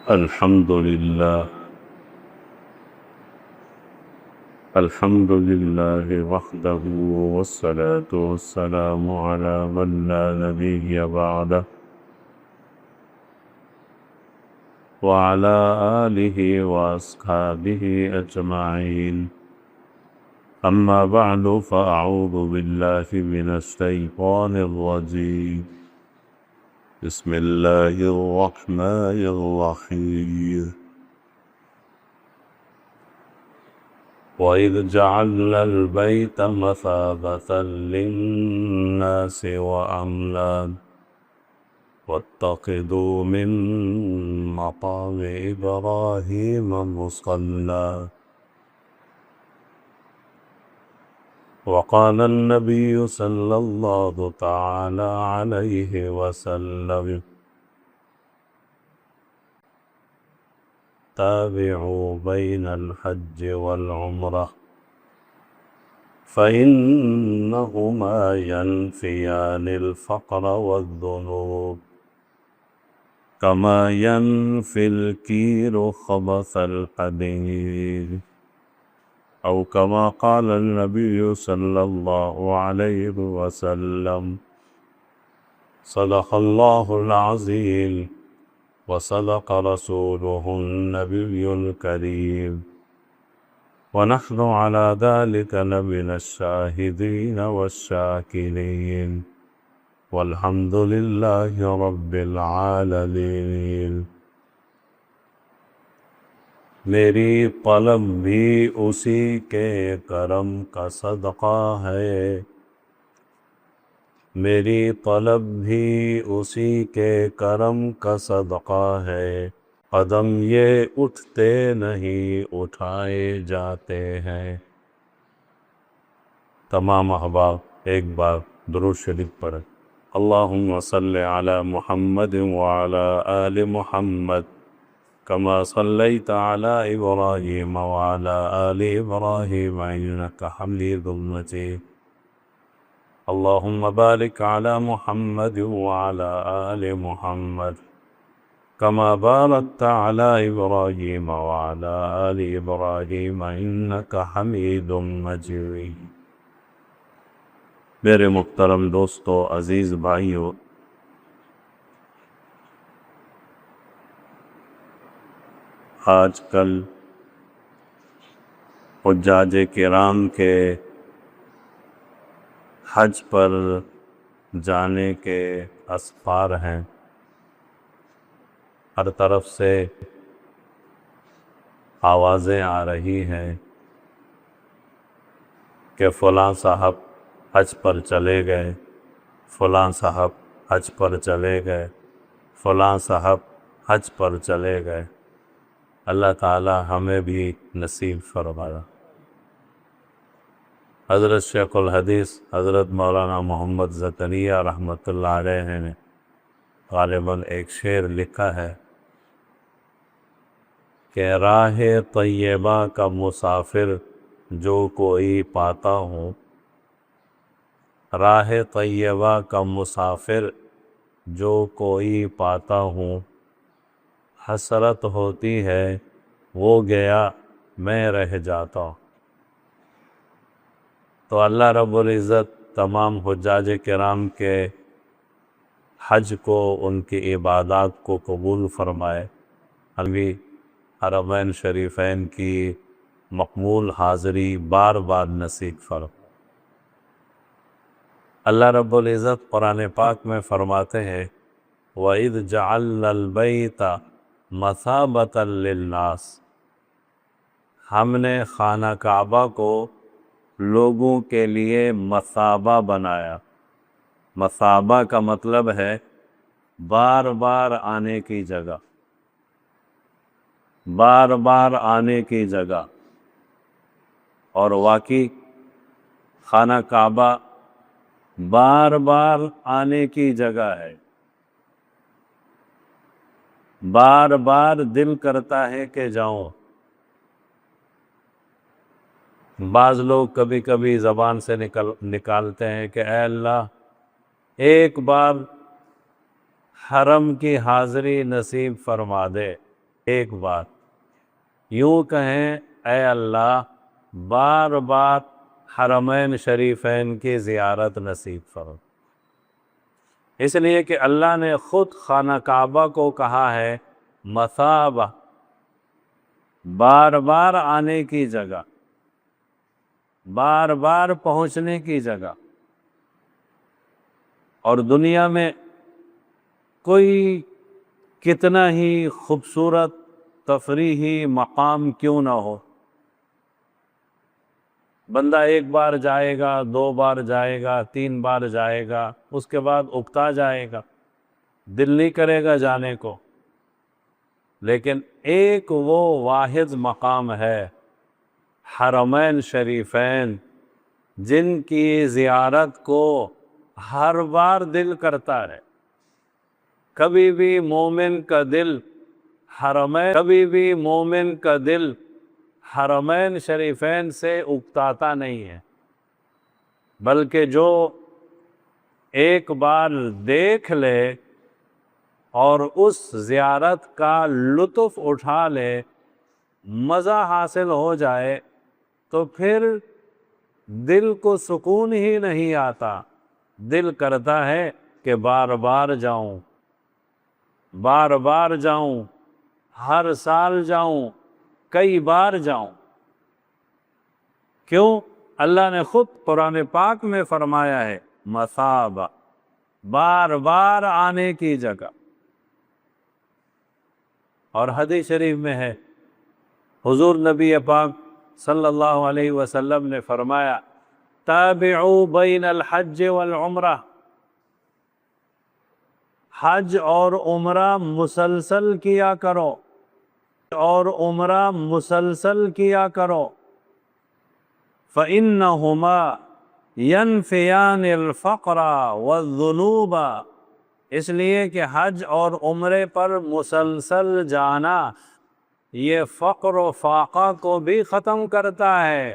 الحمد لله وحده، والصلاة والسلام على من لا نبي بعده، وعلى آله وأصحابه أجمعين. أما بعد، فأعوذ بالله من الشيطان الرجيم. بسم الله الرحمن الرحيم. وإذ جعلنا البيت مثابة للناس وأمنا واتخذوا من مقام إبراهيم مصلى. وقال النبي صلى الله تعالى عليه وسلم: تابعوا بين الحج والعمرة فإنهما ينفيان الفقر والذنوب كما ينفي الكير خبث الحديد، أو كما قال النبي صلى الله عليه وسلم. صدق الله العظيم وصدق رسوله النبي الكريم، ونحن على ذلك لمن الشاهدين والشاكرين، والحمد لله رب العالمين. میری طلب بھی اسی کے کرم کا صدقہ ہے، میری طلب بھی اسی کے کرم کا صدقہ ہے، قدم یہ اٹھتے نہیں اٹھائے جاتے ہیں. تمام احباب ایک بار درود شریف پڑھیں. اللہم صلی علی محمد وعلی آل محمد كما صليت على إبراهيم وعلى آل إبراهيم إنك حميد مجيد. اللهم بارك على محمد وعلى آل محمد كما باركت على إبراهيم وعلى آل إبراهيم إنك حميد مجيد. میرے محترم دوستو، عزیز بھائیو، آج کل حجاج کرام کے حج پر جانے کے اسفار ہیں. ہر طرف سے آوازیں آ رہی ہیں کہ فلاں صاحب حج پر چلے گئے، فلاں صاحب حج پر چلے گئے، فلاں صاحب حج پر چلے گئے. اللہ تعالی ہمیں بھی نصیب فرمائے. حضرت شیخ الحدیث حضرت مولانا محمد زکریا رحمۃ اللہ علیہ نے غالباً ایک شعر لکھا ہے کہ راہ طیبہ کا مسافر جو کوئی پاتا ہوں، راہ طیبہ کا مسافر جو کوئی پاتا ہوں، حسرت ہوتی ہے وہ گیا میں رہ جاتا ہوں. تو اللہ رب العزت تمام حجاج کرام کے حج کو، ان کی عبادات کو قبول فرمائے. ابھی حرمین شریفین کی مقبول حاضری بار بار نصیب فرمائے. اللہ رب العزت قرآن پاک میں فرماتے ہیں وَإِذْ جَعَلْنَا الْبَيْتَ مَثَابَةً لِلنَّاسِ، ہم نے خانہ کعبہ کو لوگوں کے لیے مثابہ بنایا. مثابہ کا مطلب ہے بار بار آنے کی جگہ، بار بار آنے کی جگہ. اور واقعی خانہ کعبہ بار بار آنے کی جگہ ہے. بار بار دل کرتا ہے کہ جاؤں. بعض لوگ کبھی کبھی زبان سے نکالتے ہیں کہ اے اللہ ایک بار حرم کی حاضری نصیب فرما دے. ایک بار یوں کہیں اے اللہ بار بار حرمین شریفین کی زیارت نصیب فرما، اس لیے کہ اللہ نے خود خانہ کعبہ کو کہا ہے مثابہ، بار بار آنے کی جگہ، بار بار پہنچنے کی جگہ۔ اور دنیا میں کوئی کتنا ہی خوبصورت تفریحی مقام کیوں نہ ہو، بندہ ایک بار جائے گا، 2 بار جائے گا، 3 بار جائے گا، اس کے بعد اکتا جائے گا، دل نہیں کرے گا جانے کو۔ لیکن ایک وہ واحد مقام ہے حرمین شریفین، جن کی زیارت کو ہر بار دل کرتا ہے۔ کبھی بھی مومن کا دل حرمین شریفین سے اکتاتا نہیں ہے، بلکہ جو ایک بار دیکھ لے اور اس زیارت کا لطف اٹھا لے، مزہ حاصل ہو جائے، تو پھر دل کو سکون ہی نہیں آتا، دل کرتا ہے کہ بار بار جاؤں، بار بار جاؤں، ہر سال جاؤں، کئی بار جاؤں۔ کیوں؟ اللہ نے خود قرآن پاک میں فرمایا ہے مثابہ، بار بار آنے کی جگہ۔ اور حدیث شریف میں ہے حضور نبی پاک صلی اللہ علیہ وسلم نے فرمایا تابعوا بین الحج والعمرہ، حج اور عمرہ مسلسل کیا کرو، اور عمرہ مسلسل کیا کرو، فَإِنَّهُمَا يَنْفِيَانِ الْفَقْرَ وَالذُّنُوبَ، اس لیے کہ حج اور عمرے پر مسلسل جانا یہ فقر و فاقہ کو بھی ختم کرتا ہے،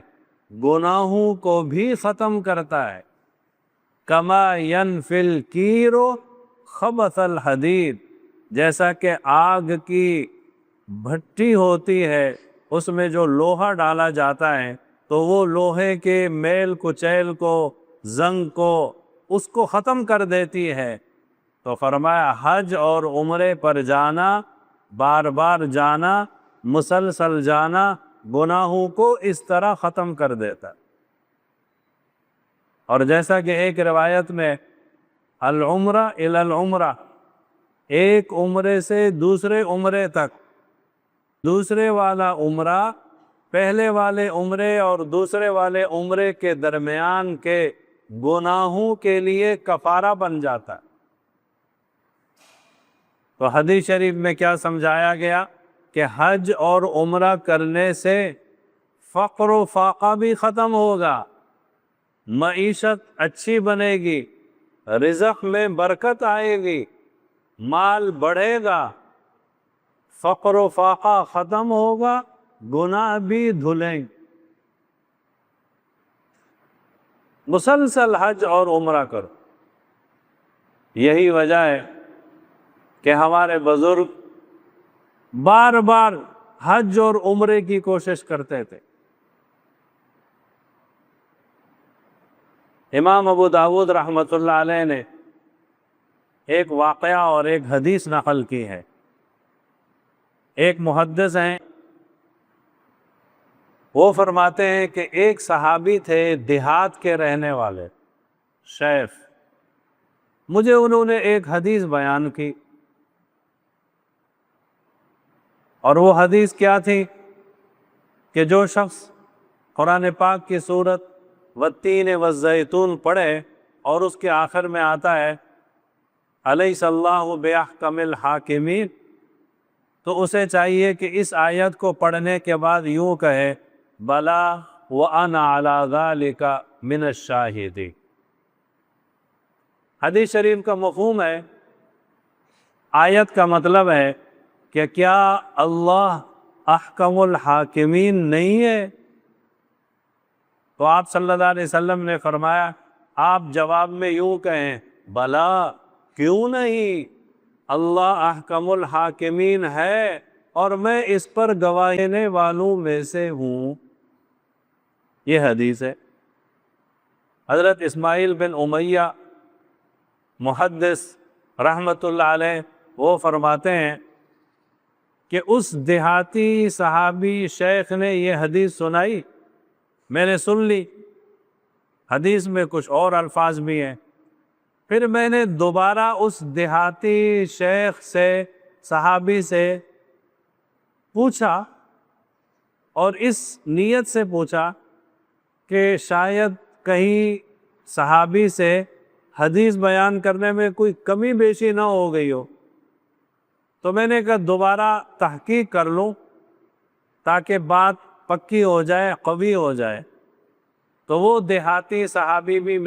گناہوں کو بھی ختم کرتا ہے۔ کما ینفی الکیر خبث الحدید، جیسا کہ آگ کی بھٹی ہوتی ہے، اس میں جو لوہا ڈالا جاتا ہے تو وہ لوہے کے میل کچیل کو، زنگ کو، اس کو ختم کر دیتی ہے۔ تو فرمایا حج اور عمرے پر جانا، بار بار جانا، مسلسل جانا، گناہوں کو اس طرح ختم کر دیتا۔ اور جیسا کہ ایک روایت میں العمرہ الی العمرہ، ایک عمرے سے دوسرے عمرے تک، دوسرے والا عمرہ پہلے والے عمرے اور دوسرے والے عمرے کے درمیان کے گناہوں کے لیے کفارہ بن جاتا ہے۔ تو حدیث شریف میں کیا سمجھایا گیا کہ حج اور عمرہ کرنے سے فقر و فاقہ بھی ختم ہوگا، معیشت اچھی بنے گی، رزق میں برکت آئے گی، مال بڑھے گا، فقر و فاقہ ختم ہوگا، گناہ بھی دھلیں گے۔ مسلسل حج اور عمرہ کرو۔ یہی وجہ ہے کہ ہمارے بزرگ بار بار حج اور عمرے کی کوشش کرتے تھے۔ امام ابو داود رحمۃ اللہ علیہ نے ایک واقعہ اور ایک حدیث نقل کی ہے۔ ایک محدث ہیں، وہ فرماتے ہیں کہ ایک صحابی تھے دیہات کے رہنے والے، شیخ، مجھے انہوں نے ایک حدیث بیان کی، اور وہ حدیث کیا تھی کہ جو شخص قرآن پاک کی سورت والتین والزیتون پڑھے اور اس کے آخر میں آتا ہے الیس اللہ باحکم الحاکمین، تو اسے چاہیے کہ اس آیت کو پڑھنے کے بعد یوں کہے بلا وانا علی ذلک من الشاہدین۔ حدیث شریف کا مفہوم ہے، آیت کا مطلب ہے کہ کیا اللہ احکم الحاکمین نہیں ہے؟ تو آپ صلی اللہ علیہ وسلم نے فرمایا آپ جواب میں یوں کہیں بلا، کیوں نہیں، اللہ احکم الحاکمین ہے، اور میں اس پر گواہی دینے والوں میں سے ہوں۔ یہ حدیث ہے۔ حضرت اسماعیل بن امیہ محدث رحمۃ اللہ علیہ وہ فرماتے ہیں کہ اس دیہاتی صحابی شیخ نے یہ حدیث سنائی، میں نے سن لی، حدیث میں کچھ اور الفاظ بھی ہیں، پھر میں نے دوبارہ اس دیہاتی شیخ سے، صحابی سے پوچھا، اور اس نیت سے پوچھا کہ شاید کہیں صحابی سے حدیث بیان کرنے میں کوئی کمی بیشی نہ ہو گئی ہو، تو میں نے کہا دوبارہ تحقیق کر لوں تاکہ بات پکی ہو جائے، قوی ہو جائے۔ تو وہ دیہاتی صحابی بھی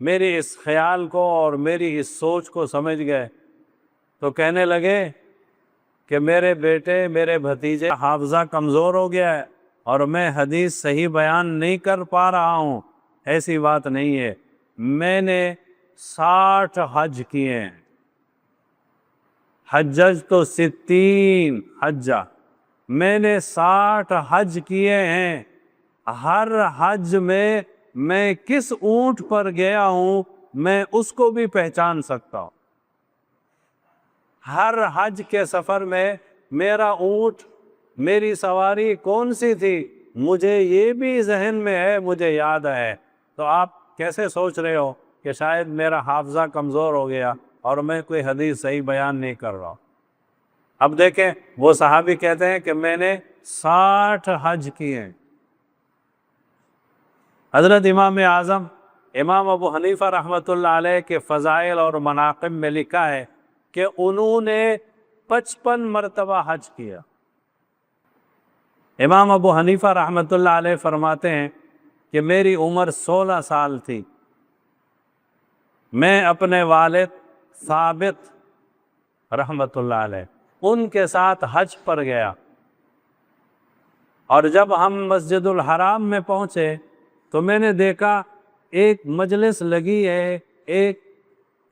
میری اس خیال کو اور میری اس سوچ کو سمجھ گئے، تو کہنے لگے کہ میرے بیٹے، میرے بھتیجے حافظہ کمزور ہو گیا ہے اور میں حدیث صحیح بیان نہیں کر پا رہا ہوں۔ ایسی بات نہیں ہے، میں نے 60 حج کیے ہیں، حجج تو 60 حجہ، میں نے 60 حج کیے ہیں، ہر حج میں کس اونٹ پر گیا ہوں میں اس کو بھی پہچان سکتا ہوں۔ ہر حج کے سفر میں میرا اونٹ، میری سواری کون سی تھی، مجھے یہ بھی ذہن میں ہے، مجھے یاد ہے۔ تو آپ کیسے سوچ رہے ہو کہ شاید میرا حافظہ کمزور ہو گیا اور میں کوئی حدیث صحیح بیان نہیں کر رہا ہوں؟ اب دیکھیں، وہ صحابی کہتے ہیں کہ میں نے 60 حج کیے ہیں۔ حضرت امام اعظم امام ابو حنیفہ رحمۃ اللہ علیہ کے فضائل اور مناقب میں لکھا ہے کہ انہوں نے 55 مرتبہ حج کیا۔ امام ابو حنیفہ رحمۃ اللہ علیہ فرماتے ہیں کہ میری عمر 16 سال تھی، میں اپنے والد ثابت رحمۃ اللہ علیہ ان کے ساتھ حج پر گیا، اور جب ہم مسجد الحرام میں پہنچے تو میں نے دیکھا ایک مجلس لگی ہے،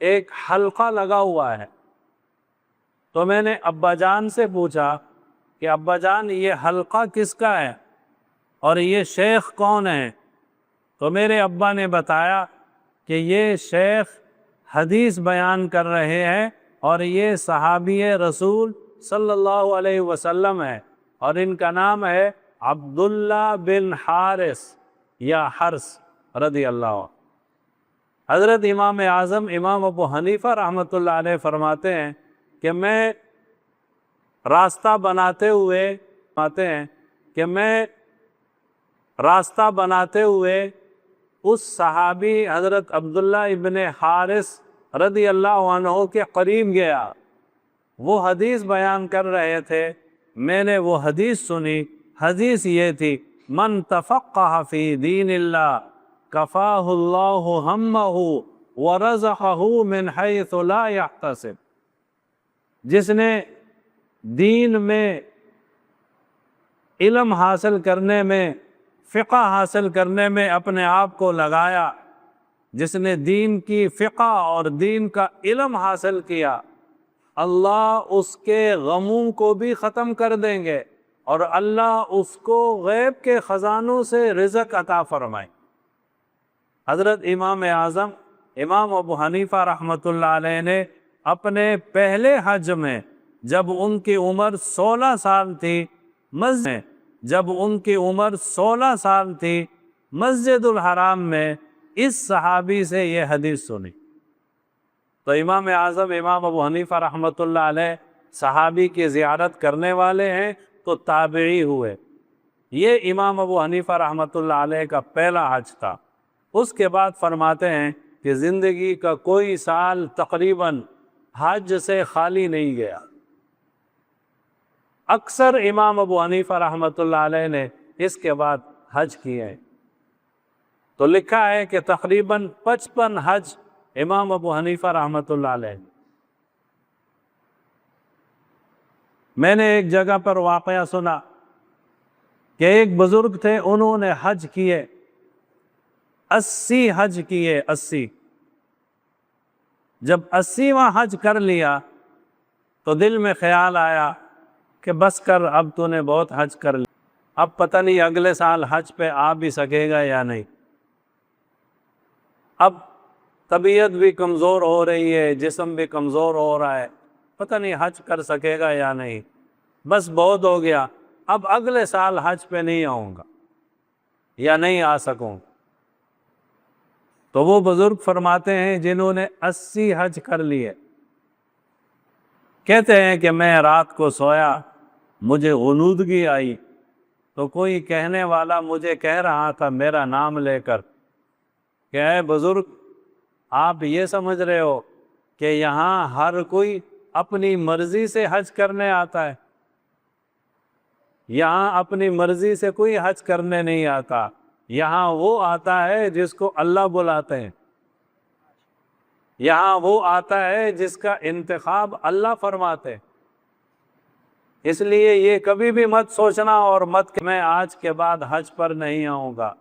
ایک حلقہ لگا ہوا ہے۔ تو میں نے ابا جان سے پوچھا کہ ابا جان یہ حلقہ کس کا ہے اور یہ شیخ کون ہے؟ تو میرے ابا نے بتایا کہ یہ شیخ حدیث بیان کر رہے ہیں اور یہ صحابی رسول صلی اللہ علیہ وسلم ہے، اور ان کا نام ہے عبداللہ بن حارث یا حرس رضی اللہ عنہ۔ حضرت امام اعظم امام ابو حنیفہ رحمۃ اللہ علیہ فرماتے ہیں کہ میں راستہ بناتے ہوئے اس صحابی حضرت عبداللہ ابن حارث رضی اللہ عنہ کے قریب گیا، وہ حدیث بیان کر رہے تھے، میں نے وہ حدیث سنی۔ حدیث یہ تھی، من تفقہ فی دین اللہ کفاہ اللہ ہمہ ورزقہ من حیث لا یحتسب۔ جس نے دین میں علم حاصل کرنے میں، فقہ حاصل کرنے میں اپنے آپ کو لگایا، جس نے دین کی فقہ اور دین کا علم حاصل کیا، اللہ اس کے غموں کو بھی ختم کر دیں گے اور اللہ اس کو غیب کے خزانوں سے رزق عطا فرمائے۔ حضرت امام اعظم امام ابو حنیفہ رحمۃ اللہ علیہ نے اپنے پہلے حج میں جب ان کی عمر 16 سال تھی، مسجد الحرام میں اس صحابی سے یہ حدیث سنی۔ تو امام اعظم امام ابو حنیفہ رحمۃ اللہ علیہ صحابی کی زیارت کرنے والے ہیں تو تابعی ہوئے۔ یہ امام ابو حنیفہ رحمۃ اللہ علیہ کا پہلا حج تھا۔ اس کے بعد فرماتے ہیں کہ زندگی کا کوئی سال تقریباً حج سے خالی نہیں گیا۔ اکثر امام ابو حنیفہ رحمۃ اللہ علیہ نے اس کے بعد حج کیے ہیں۔ تو لکھا ہے کہ تقریباً 55 حج امام ابو حنیفہ رحمۃ اللہ علیہ۔ میں نے ایک جگہ پر واقعہ سنا کہ ایک بزرگ تھے، انہوں نے حج کیے، 80 حج کیے، 80۔ جب 80واں حج کر لیا تو دل میں خیال آیا کہ بس کر، اب تو نے بہت حج کر لیا، اب پتہ نہیں اگلے سال حج پہ آ بھی سکے گا یا نہیں، اب طبیعت بھی کمزور ہو رہی ہے، جسم بھی کمزور ہو رہا ہے، پتہ نہیں حج کر سکے گا یا نہیں، بس بہت ہو گیا، اب اگلے سال حج پہ نہیں آؤں گا یا نہیں آ سکوں گا۔ تو وہ بزرگ فرماتے ہیں جنہوں نے 80 حج کر لیے، کہتے ہیں کہ میں رات کو سویا، مجھے غنودگی آئی، تو کوئی کہنے والا مجھے کہہ رہا تھا میرا نام لے کر کہ اے بزرگ، آپ یہ سمجھ رہے ہو کہ یہاں ہر کوئی اپنی مرضی سے حج کرنے آتا ہے؟ یہاں اپنی مرضی سے کوئی حج کرنے نہیں آتا، یہاں وہ آتا ہے جس کو اللہ بلاتے ہیں، یہاں وہ آتا ہے جس کا انتخاب اللہ فرماتے ہیں۔ اس لیے یہ کبھی بھی مت سوچنا اور مت کہ میں آج کے بعد حج پر نہیں آؤں گا،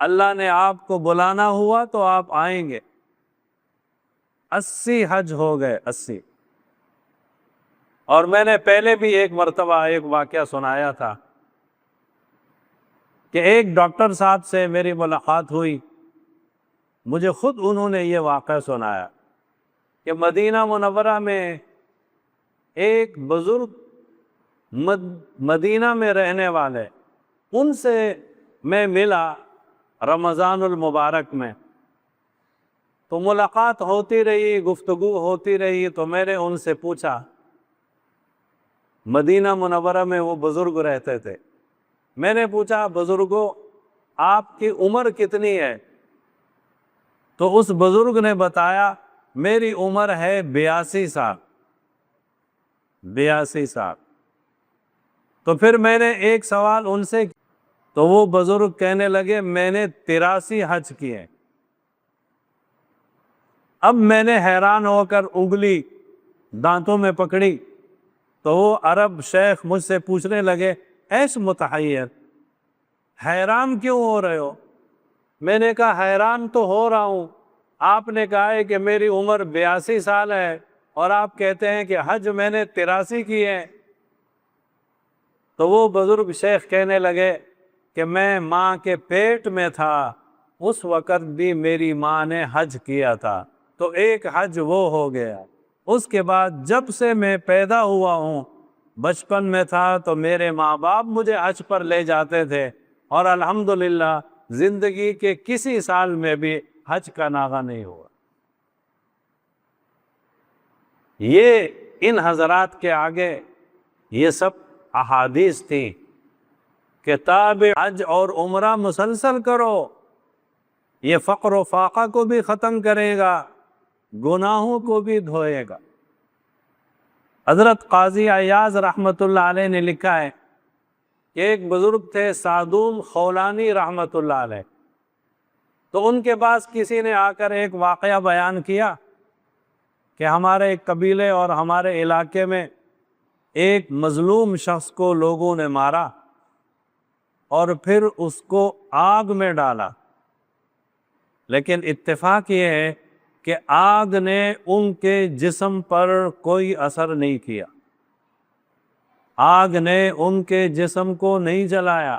اللہ نے آپ کو بلانا ہوا تو آپ آئیں گے۔ 80 حج ہو گئے، 80۔ اور میں نے پہلے بھی ایک مرتبہ ایک واقعہ سنایا تھا کہ ایک ڈاکٹر صاحب سے میری ملاقات ہوئی، مجھے خود انہوں نے یہ واقعہ سنایا کہ مدینہ منورہ میں ایک بزرگ مدینہ میں رہنے والے، ان سے میں ملا رمضان المبارک میں، تو ملاقات ہوتی رہی، گفتگو ہوتی رہی، تو میں نے ان سے پوچھا، مدینہ منورہ میں وہ بزرگ رہتے تھے، میں نے پوچھا بزرگوں آپ کی عمر کتنی ہے؟ تو اس بزرگ نے بتایا میری عمر ہے 82 سال۔ 82 سال۔ تو پھر میں نے ایک سوال ان سے، تو وہ بزرگ کہنے لگے میں نے 83 حج کیے۔ اب میں نے حیران ہو کر انگلی دانتوں میں پکڑی، تو وہ عرب شیخ مجھ سے پوچھنے لگے ایس متحیر، حیران کیوں ہو رہے ہو؟ میں نے کہا حیران تو ہو رہا ہوں، آپ نے کہا ہے کہ میری عمر 82 سال ہے اور آپ کہتے ہیں کہ حج میں نے 83 کی ہے۔ تو وہ بزرگ شیخ کہنے لگے کہ میں ماں کے پیٹ میں تھا، اس وقت بھی میری ماں نے حج کیا تھا، تو ایک حج وہ ہو گیا۔ اس کے بعد جب سے میں پیدا ہوا ہوں، بچپن میں تھا تو میرے ماں باپ مجھے حج پر لے جاتے تھے، اور الحمدللہ زندگی کے کسی سال میں بھی حج کا ناغہ نہیں ہوا۔ یہ ان حضرات کے آگے یہ سب احادیث تھیں کہ تابع حج اور عمرہ مسلسل کرو، یہ فقر و فاقہ کو بھی ختم کرے گا، گناہوں کو بھی دھوئے گا۔ حضرت قاضی عیاض رحمۃ اللہ علیہ نے لکھا ہے کہ ایک بزرگ تھے سعدون خولانی رحمۃ اللہ علیہ، تو ان کے پاس کسی نے آ کر ایک واقعہ بیان کیا کہ ہمارے ایک قبیلے اور ہمارے علاقے میں ایک مظلوم شخص کو لوگوں نے مارا اور پھر اس کو آگ میں ڈالا، لیکن اتفاق یہ ہے کہ آگ نے ان کے جسم پر کوئی اثر نہیں کیا، آگ نے ان کے جسم کو نہیں جلایا۔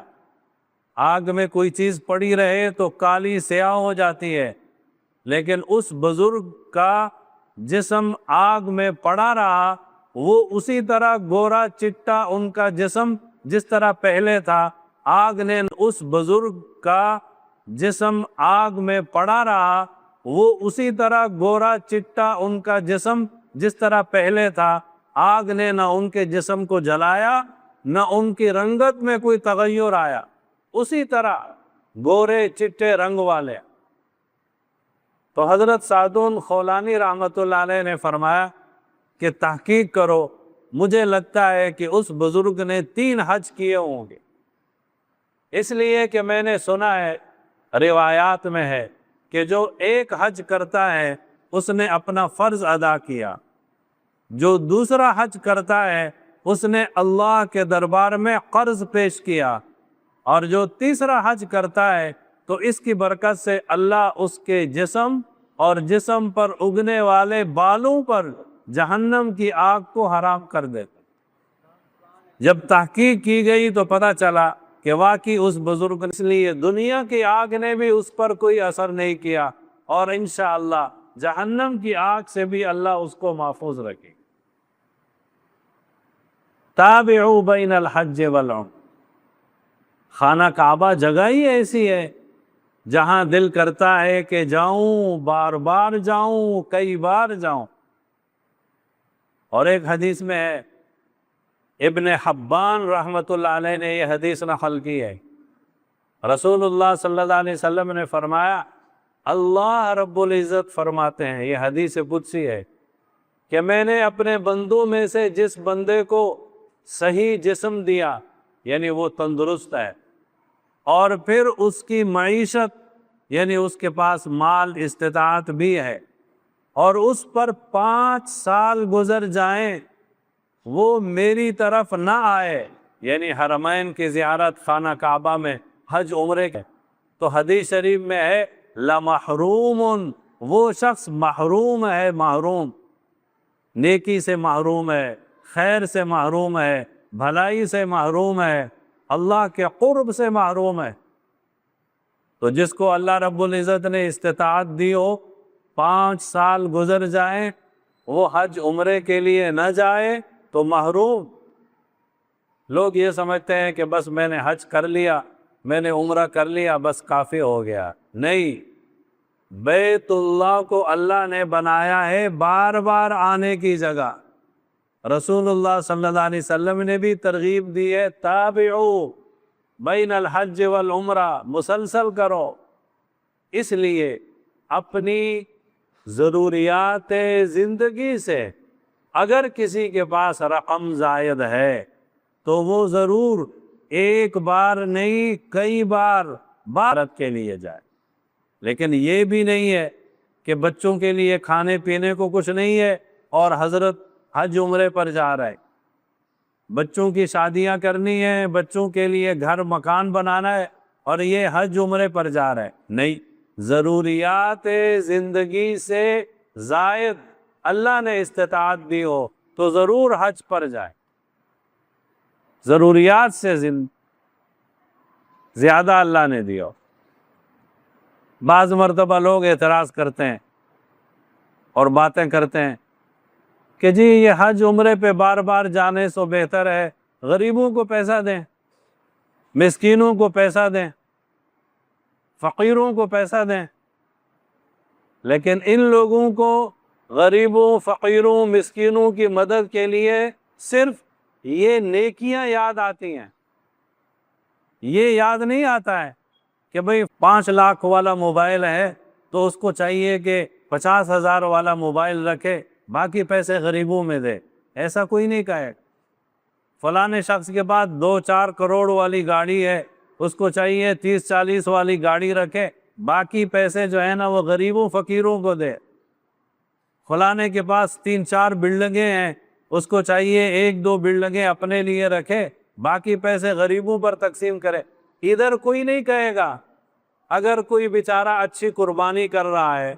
آگ میں کوئی چیز پڑی رہے تو کالی سیاہ ہو جاتی ہے، لیکن اس بزرگ کا جسم آگ میں پڑا رہا، وہ اسی طرح گورا چٹا ان کا جسم جس طرح پہلے تھا، آگ نے اس بزرگ کا جسم آگ میں پڑا رہا، وہ اسی طرح گورا چٹا ان کا جسم جس طرح پہلے تھا، آگ نے نہ ان کے جسم کو جلایا نہ ان کی رنگت میں کوئی تغیر آیا، اسی طرح گورے چٹے رنگ والے۔ تو حضرت سعدون خولانی رحمۃ اللہ علیہ نے فرمایا کہ تحقیق کرو، مجھے لگتا ہے کہ اس بزرگ نے 3 حج کیے ہوں گے، اس لیے کہ میں نے سنا ہے، روایات میں ہے کہ جو ایک حج کرتا ہے اس نے اپنا فرض ادا کیا، جو دوسرا حج کرتا ہے اس نے اللہ کے دربار میں قرض پیش کیا، اور جو تیسرا حج کرتا ہے تو اس کی برکت سے اللہ اس کے جسم اور جسم پر اگنے والے بالوں پر جہنم کی آگ کو حرام کر دیتا۔ جب تحقیق کی گئی تو پتہ چلا کہ واقعی اس بزرگ، اس لیے دنیا کی آگ نے بھی اس پر کوئی اثر نہیں کیا، اور انشاءاللہ جہنم کی آگ سے بھی اللہ اس کو محفوظ رکھے۔ تابعوا بین الحج والعمرہ، خانہ کعبہ جگہ ہی ایسی ہے جہاں دل کرتا ہے کہ جاؤں، بار بار جاؤں، کئی بار جاؤں۔ اور ایک حدیث میں ہے، ابن حبان رحمۃ اللہ علیہ نے یہ حدیث نقل کی ہے، رسول اللہ صلی اللہ علیہ وسلم نے فرمایا، اللہ رب العزت فرماتے ہیں، یہ حدیث قدسی ہے، کہ میں نے اپنے بندوں میں سے جس بندے کو صحیح جسم دیا، یعنی وہ تندرست ہے، اور پھر اس کی معیشت یعنی اس کے پاس مال استطاعت بھی ہے، اور اس پر 5 سال گزر جائیں وہ میری طرف نہ آئے، یعنی حرمین کی زیارت، خانہ کعبہ میں حج عمرے کے، تو حدیث شریف میں ہے لَمَحْرُومٌ، وہ شخص محروم ہے، محروم، نیکی سے محروم ہے، خیر سے محروم ہے، بھلائی سے محروم ہے، اللہ کے قرب سے محروم ہے۔ تو جس کو اللہ رب العزت نے استطاعت دی ہو، 5 سال گزر جائیں وہ حج عمرے کے لیے نہ جائے تو محروم۔ لوگ یہ سمجھتے ہیں کہ بس میں نے حج کر لیا، میں نے عمرہ کر لیا، بس کافی ہو گیا، نہیں، بیت اللہ کو اللہ نے بنایا ہے بار بار آنے کی جگہ۔ رسول اللہ صلی اللہ علیہ وسلم نے بھی ترغیب دی ہے، تابعوا بین الحج والعمرہ، مسلسل کرو۔ اس لیے اپنی ضروریات زندگی سے اگر کسی کے پاس رقم زائد ہے تو وہ ضرور ایک بار نہیں کئی بار بارت کے لیے جائے، لیکن یہ بھی نہیں ہے کہ بچوں کے لیے کھانے پینے کو کچھ نہیں ہے اور حضرت حج عمرے پر جا رہا ہے، بچوں کی شادیاں کرنی ہیں، بچوں کے لیے گھر مکان بنانا ہے اور یہ حج عمرے پر جا رہا ہے، نہیں، ضروریات زندگی سے زائد اللہ نے استطاعت دی ہو تو ضرور حج پر جائے۔ ضروریات سے زیادہ اللہ نے دی ہو۔ بعض مرتبہ لوگ اعتراض کرتے ہیں اور باتیں کرتے ہیں کہ جی یہ حج عمرے پہ بار بار جانے سے بہتر ہے غریبوں کو پیسہ دیں، مسکینوں کو پیسہ دیں، فقیروں کو پیسہ دیں، لیکن ان لوگوں کو غریبوں، فقیروں، مسکینوں کی مدد کے لیے صرف یہ نیکیاں یاد آتی ہیں، یہ یاد نہیں آتا ہے کہ بھئی 5 لاکھ والا موبائل ہے تو اس کو چاہیے کہ 50,000 والا موبائل رکھے، باقی پیسے غریبوں میں دے۔ ایسا کوئی نہیں کہے۔ فلاں شخص کے بعد 2-4 کروڑ والی گاڑی ہے، اس کو چاہیے 30-40 والی گاڑی رکھے، باقی پیسے جو ہے نا وہ غریبوں فقیروں کو دے۔ فلاں کے پاس 3-4 بلڈنگیں ہیں، اس کو چاہیے 1-2 بلڈنگیں اپنے لیے رکھے، باقی پیسے غریبوں پر تقسیم کرے۔ ادھر کوئی نہیں کہے گا۔ اگر کوئی بیچارہ اچھی قربانی کر رہا ہے،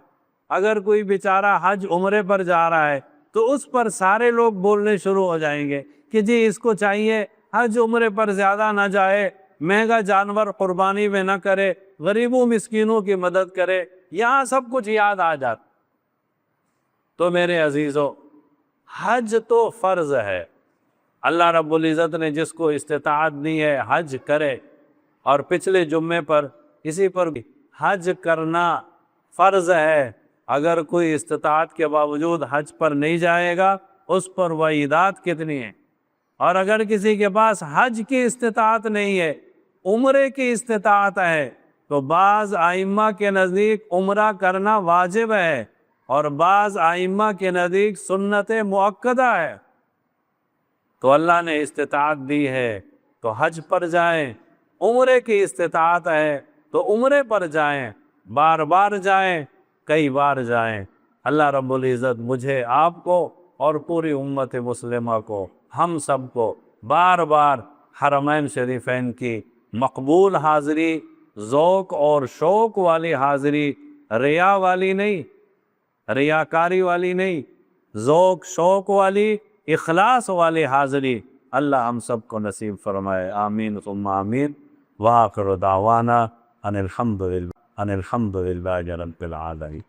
اگر کوئی بیچارہ حج عمرے پر جا رہا ہے تو اس پر سارے لوگ بولنے شروع ہو جائیں گے کہ جی اس کو چاہیے حج عمرے پر زیادہ نہ جائے، مہنگا جانور قربانی میں نہ کرے، غریبوں مسکینوں کی مدد کرے، یہاں سب کچھ یاد آ جاتا۔ تو میرے عزیزو، حج تو فرض ہے، اللہ رب العزت نے جس کو استطاعت دی ہے حج کرے، اور پچھلے جمعے پر اسی پر بھی حج کرنا فرض ہے۔ اگر کوئی استطاعت کے باوجود حج پر نہیں جائے گا اس پر وعیدات کتنی ہیں۔ اور اگر کسی کے پاس حج کی استطاعت نہیں ہے، عمرے کی استطاعت ہے، تو بعض ائمہ کے نزدیک عمرہ کرنا واجب ہے اور بعض ائمہ کے نزدیک سنت مؤکدہ ہے۔ تو اللہ نے استطاعت دی ہے تو حج پر جائیں، عمرے کی استطاعت ہے تو عمرے پر جائیں، بار بار جائیں، کئی بار جائیں۔ اللہ رب العزت مجھے، آپ کو اور پوری امت مسلمہ کو، ہم سب کو بار بار حرمین شریفین کی مقبول حاضری، ذوق اور شوق والی حاضری، ریا والی نہیں، ریاکاری والی نہیں، ذوق شوق والی، اخلاص والی حاضری اللہ ہم سب کو نصیب فرمائے، آمین ثم آمین۔ وآخر دعوانا ان الحمد للہ رب العالمین۔